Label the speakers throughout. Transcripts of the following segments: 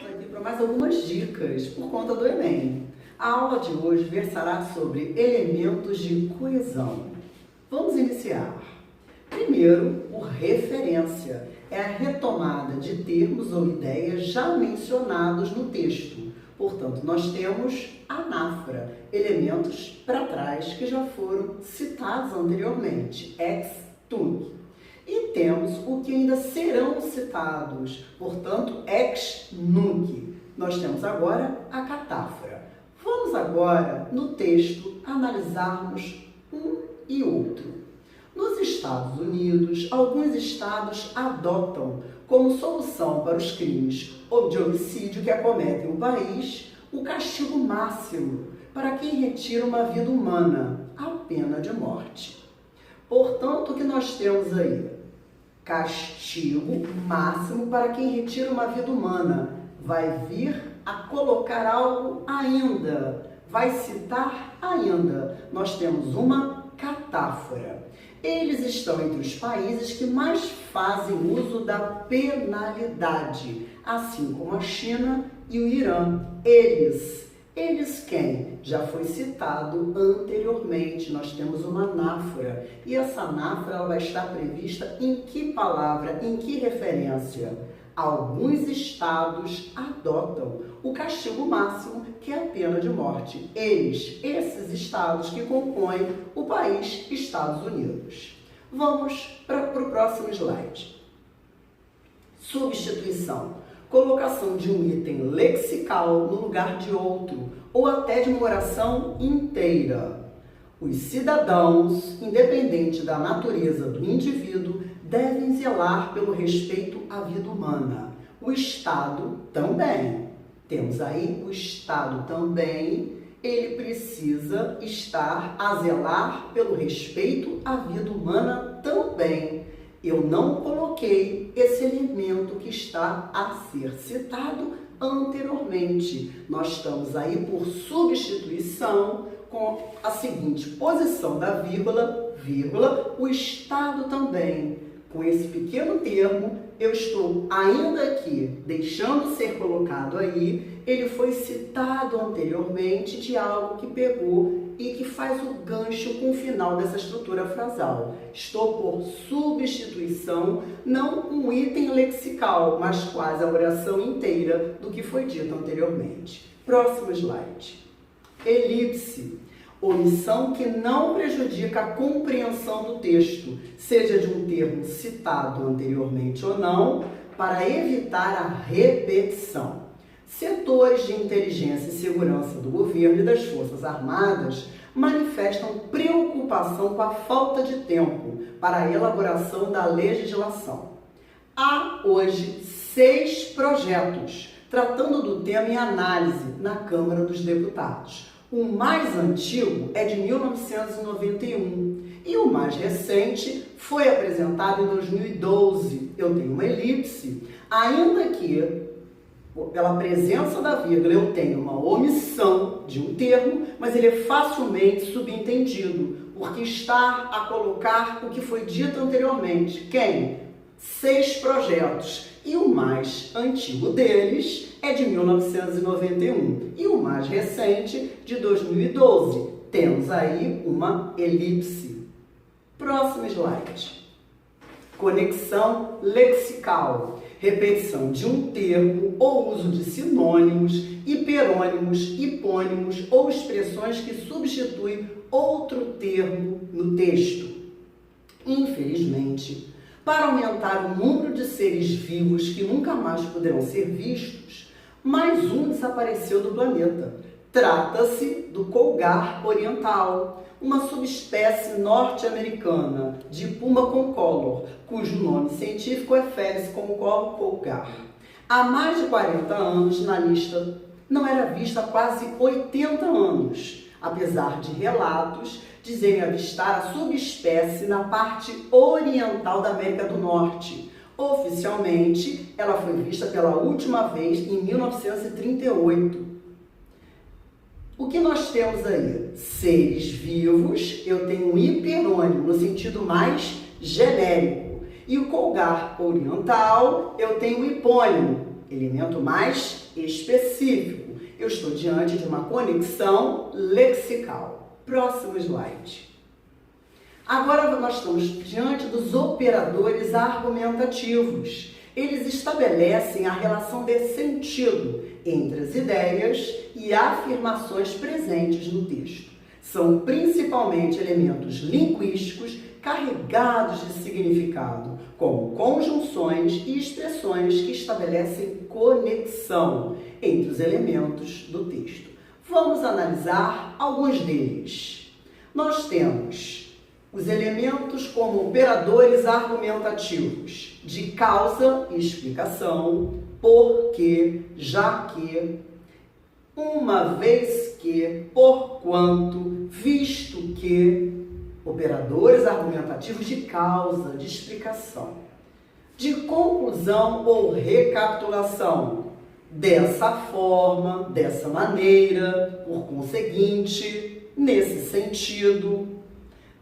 Speaker 1: Aqui para mais algumas dicas por conta do Enem. A aula de hoje versará sobre elementos de coesão. Vamos iniciar. Primeiro, o referência é a retomada de termos ou ideias já mencionados no texto. Portanto, nós temos anáfora, elementos para trás que já foram citados anteriormente, ex tunc. E temos o que ainda serão citados, portanto, ex nunc. Nós temos agora a catáfora. Vamos agora, no texto, analisarmos um e outro. Nos Estados Unidos, alguns estados adotam como solução para os crimes de homicídio que acometem o país o castigo máximo para quem retira uma vida humana, a pena de morte. Portanto, o que nós temos aí? Castigo máximo para quem retira uma vida humana. Vai vir a colocar algo ainda, vai citar ainda. Nós temos uma catáfora. Eles estão entre os países que mais fazem uso da penalidade, assim como a China e o Irã. Eles quem? Já foi citado anteriormente, nós temos uma anáfora. E essa anáfora ela vai estar prevista em que palavra, em que referência? Alguns estados adotam o castigo máximo, que é a pena de morte. Esses estados que compõem o país Estados Unidos. Vamos para o próximo slide. Substituição. Colocação de um item lexical no lugar de outro, ou até de uma oração inteira. Os cidadãos, independente da natureza do indivíduo, devem zelar pelo respeito à vida humana. O Estado também. Temos aí o Estado também, ele precisa estar a zelar pelo respeito à vida humana também. Eu não coloquei esse elemento que está a ser citado anteriormente. Nós estamos aí por substituição com a seguinte posição da vírgula, o Estado também. Com esse pequeno termo, eu estou ainda aqui deixando ser colocado aí, ele foi citado anteriormente de algo que pegou e que faz o gancho com o final dessa estrutura frasal. Estou por substituição, não um item lexical, mas quase a oração inteira do que foi dito anteriormente. Próximo slide. Elipse. Omissão que não prejudica a compreensão do texto, seja de um termo citado anteriormente ou não, para evitar a repetição. Setores de inteligência e segurança do governo e das Forças Armadas manifestam preocupação com a falta de tempo para a elaboração da legislação. Há hoje 6 projetos tratando do tema em análise na Câmara dos Deputados. O mais antigo é de 1991 e o mais recente foi apresentado em 2012. Eu tenho uma elipse, ainda que pela presença da vírgula eu tenho uma omissão de um termo, mas ele é facilmente subentendido, porque está a colocar o que foi dito anteriormente. Quem? 6 projetos. E o mais antigo deles é de 1991 e o mais recente de 2012. Temos aí uma elipse. Próximo slide. Conexão lexical. Repetição de um termo ou uso de sinônimos, hiperônimos, hipônimos ou expressões que substituem outro termo no texto. Infelizmente, para aumentar o número de seres vivos que nunca mais poderão ser vistos, mais um desapareceu do planeta. Trata-se do colgar oriental, uma subespécie norte-americana de puma concolor, cujo nome científico é Felis concolor colgar. Há mais de 40 anos na lista, não era vista há quase 80 anos, apesar de relatos dizerem avistar a subespécie na parte oriental da América do Norte. Oficialmente, ela foi vista pela última vez em 1938. O que nós temos aí? Seres vivos, eu tenho um hiperônimo no sentido mais genérico. E o colgar oriental, eu tenho o hipônimo, elemento mais específico. Eu estou diante de uma conexão lexical. Próximo slide. Agora nós estamos diante dos operadores argumentativos. Eles estabelecem a relação de sentido entre as ideias e afirmações presentes no texto. São principalmente elementos linguísticos carregados de significado, como conjunções e expressões que estabelecem conexão entre os elementos do texto. Vamos analisar alguns deles. Nós temos os elementos como operadores argumentativos de causa e explicação, porque, já que, uma vez que, porquanto, visto que, operadores argumentativos de causa, de explicação, de conclusão ou recapitulação, dessa forma, dessa maneira, por conseguinte, nesse sentido,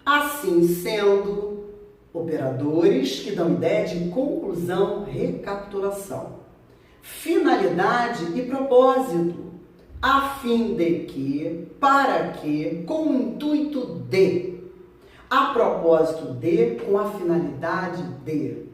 Speaker 1: assim sendo, operadores que dão ideia de conclusão, recapitulação, finalidade e propósito, a fim de que, para que, com o intuito de, a propósito de, com a finalidade de.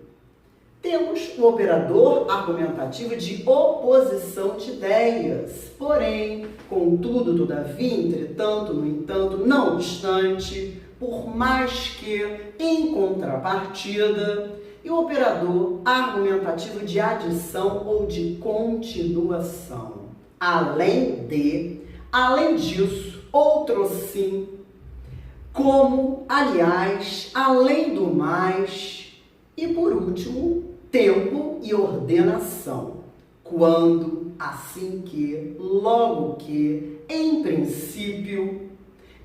Speaker 1: Temos o operador argumentativo de oposição de ideias, porém, contudo, todavia, entretanto, no entanto, não obstante, por mais que, em contrapartida, e o operador argumentativo de adição ou de continuação. Além disso, outro sim, como, aliás, além do mais, e por último, tempo e ordenação. Quando, assim que, logo que, em princípio,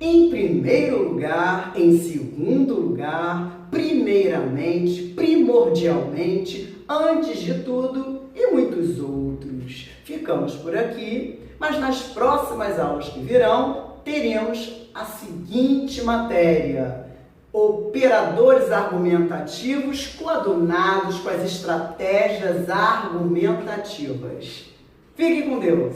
Speaker 1: em primeiro lugar, em segundo lugar, primeiramente, primordialmente, antes de tudo e muitos outros. Ficamos por aqui, mas nas próximas aulas que virão, teremos a seguinte matéria: operadores argumentativos coadunados com as estratégias argumentativas. Fique com Deus!